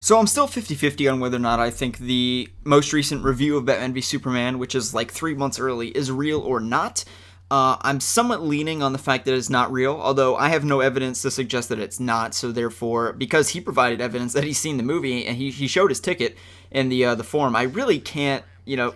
So I'm still 50-50 on whether or not I think the most recent review of Batman v Superman, which is like 3 months early, is real or not. I'm somewhat leaning on the fact that it's not real, although I have no evidence to suggest that it's not. So therefore, because he provided evidence that he's seen the movie and he showed his ticket in the forum, I really can't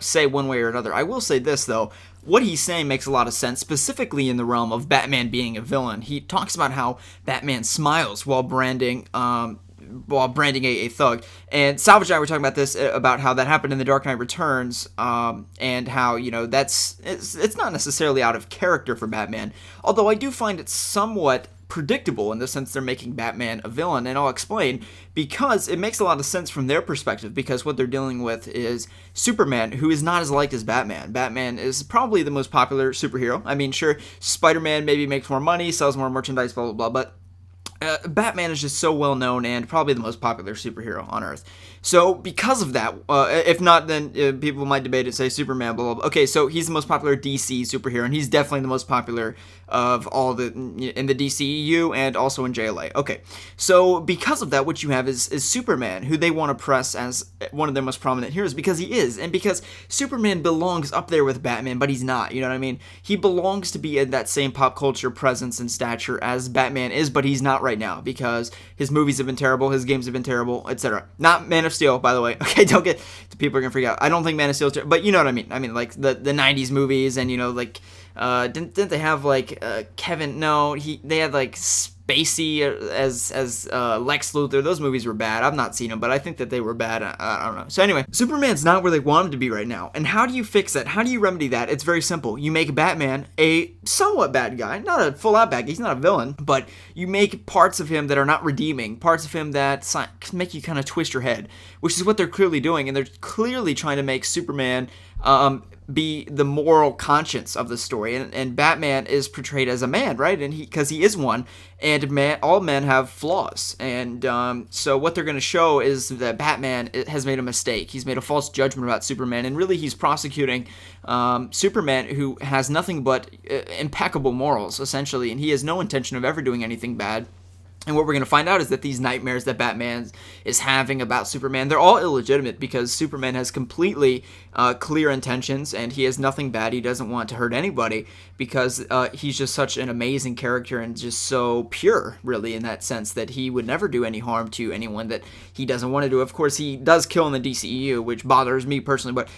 say one way or another. I will say this though. What he's saying makes a lot of sense, specifically in the realm of Batman being a villain. He talks about how Batman smiles while branding a thug. And Salvage and I were talking about this, about how that happened in The Dark Knight Returns, and how, it's not necessarily out of character for Batman, although I do find it somewhat predictable in the sense they're making Batman a villain, and I'll explain, because it makes a lot of sense from their perspective, because what they're dealing with is Superman, who is not as liked as Batman. Batman is probably the most popular superhero. I mean, sure, Spider-Man maybe makes more money, sells more merchandise, blah, blah, blah, but Batman is just so well known and probably the most popular superhero on Earth. So because of that, if not, then people might debate and say Superman, blah, blah, blah. Okay, so he's the most popular DC superhero, and he's definitely the most popular of all in the DCEU and also in JLA. Okay, so because of that, what you have is Superman, who they want to press as one of their most prominent heroes because he is, and because Superman belongs up there with Batman, but he's not, you know what I mean? He belongs to be in that same pop culture presence and stature as Batman is, but he's not right now because his movies have been terrible, his games have been terrible, etc. Not Man of Steel, by the way. Okay, don't get... People are gonna freak out. I don't think Man of Steel is terrible, but you know what I mean. I mean, like, the 90s movies, and, didn't they have, like, Kevin... No, they had, like, Spacey as Lex Luthor. Those movies were bad. I've not seen them, but I think that they were bad. I don't know. So anyway, Superman's not where they want him to be right now. And how do you fix that? How do you remedy that? It's very simple. You make Batman a somewhat bad guy. Not a full-out bad guy. He's not a villain. But you make parts of him that are not redeeming. Parts of him that make you kind of twist your head. Which is what they're clearly doing. And they're clearly trying to make Superman... be the moral conscience of the story, and Batman is portrayed as a man, right? And because he is one, and all men have flaws, and so what they're going to show is that Batman has made a mistake. He's made a false judgment about Superman, and really he's prosecuting Superman, who has nothing but impeccable morals, essentially, and he has no intention of ever doing anything bad. And what we're going to find out is that these nightmares that Batman is having about Superman, they're all illegitimate because Superman has completely clear intentions and he has nothing bad. He doesn't want to hurt anybody because he's just such an amazing character and just so pure, really, in that sense that he would never do any harm to anyone that he doesn't want to do. Of course, he does kill in the DCEU, which bothers me personally, but...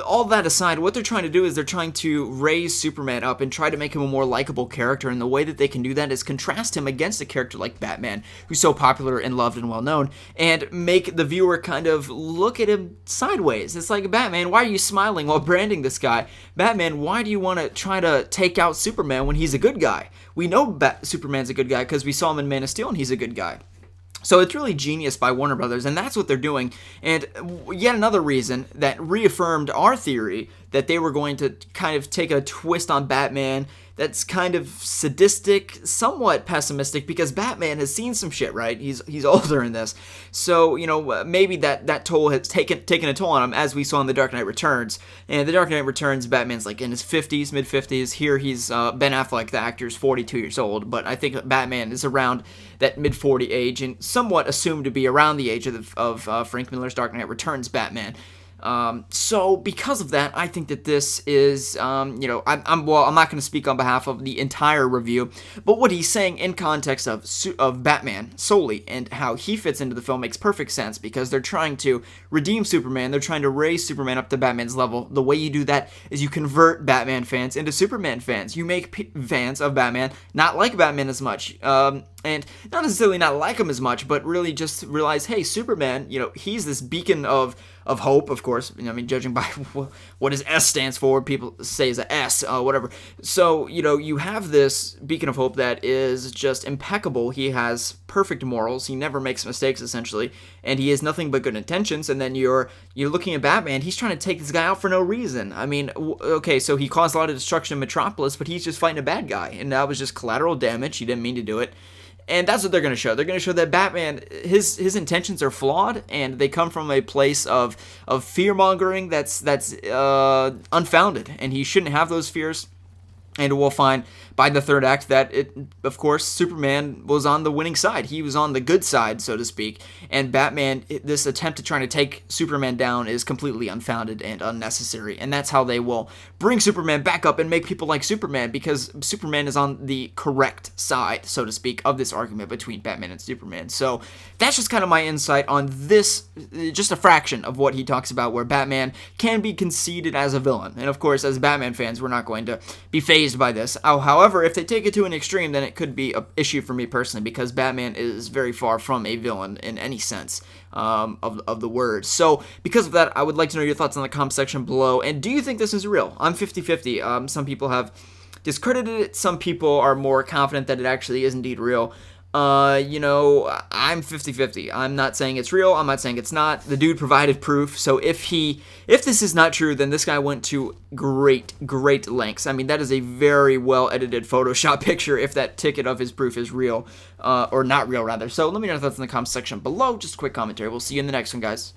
all that aside, what they're trying to do is they're trying to raise Superman up and try to make him a more likable character, and the way that they can do that is contrast him against a character like Batman, who's so popular and loved and well-known, and make the viewer kind of look at him sideways. It's like, Batman, why are you smiling while branding this guy? Batman, why do you want to try to take out Superman when he's a good guy? We know Superman's a good guy because we saw him in Man of Steel and he's a good guy. So it's really genius by Warner Brothers, and that's what they're doing. And yet another reason that reaffirmed our theory that they were going to kind of take a twist on Batman that's kind of sadistic, somewhat pessimistic, because Batman has seen some shit, right? He's older in this. So, maybe that toll has taken a toll on him, as we saw in The Dark Knight Returns. And The Dark Knight Returns, Batman's like in his 50s, mid-50s. Here he's, Ben Affleck, the actor's 42 years old, but I think Batman is around that mid-40 age, and somewhat assumed to be around the age of Frank Miller's Dark Knight Returns Batman. So because of that, I think that this is, I'm not going to speak on behalf of the entire review, but what he's saying in context of Batman solely and how he fits into the film makes perfect sense, because they're trying to redeem Superman. They're trying to raise Superman up to Batman's level. The way you do that is you convert Batman fans into Superman fans. You make fans of Batman not like Batman as much, and not necessarily not like him as much, but really just realize, hey, Superman, he's this beacon of hope, of course. Judging by what his S stands for, people say is a S, whatever. So, you have this beacon of hope that is just impeccable. He has perfect morals. He never makes mistakes, essentially, and he has nothing but good intentions. And then you're looking at Batman. He's trying to take this guy out for no reason. Okay, so he caused a lot of destruction in Metropolis, but he's just fighting a bad guy, and that was just collateral damage. He didn't mean to do it. And that's what they're going to show. They're going to show that Batman, his intentions are flawed, and they come from a place of fear-mongering that's unfounded, and he shouldn't have those fears. And we'll find by the third act that, of course, Superman was on the winning side. He was on the good side, so to speak. And Batman, this attempt to try to take Superman down is completely unfounded and unnecessary. And that's how they will bring Superman back up and make people like Superman, because Superman is on the correct side, so to speak, of this argument between Batman and Superman. So that's just kind of my insight on this, just a fraction of what he talks about, where Batman can be conceded as a villain. And of course, as Batman fans, we're not going to be phased by this. However, if they take it to an extreme, then it could be an issue for me personally, because Batman is very far from a villain in any sense of the word. So because of that, I would like to know your thoughts in the comment section below. And do you think this is real? I'm 50-50. Some people have discredited it. Some people are more confident that it actually is indeed real. I'm 50-50. I'm not saying it's real. I'm not saying it's not. The dude provided proof. So if this is not true, then this guy went to great lengths. I mean, that is a very well edited Photoshop picture if that ticket of his proof is real, or not real rather. So let me know your thoughts in the comment section below. Just a quick commentary. We'll see you in the next one, guys.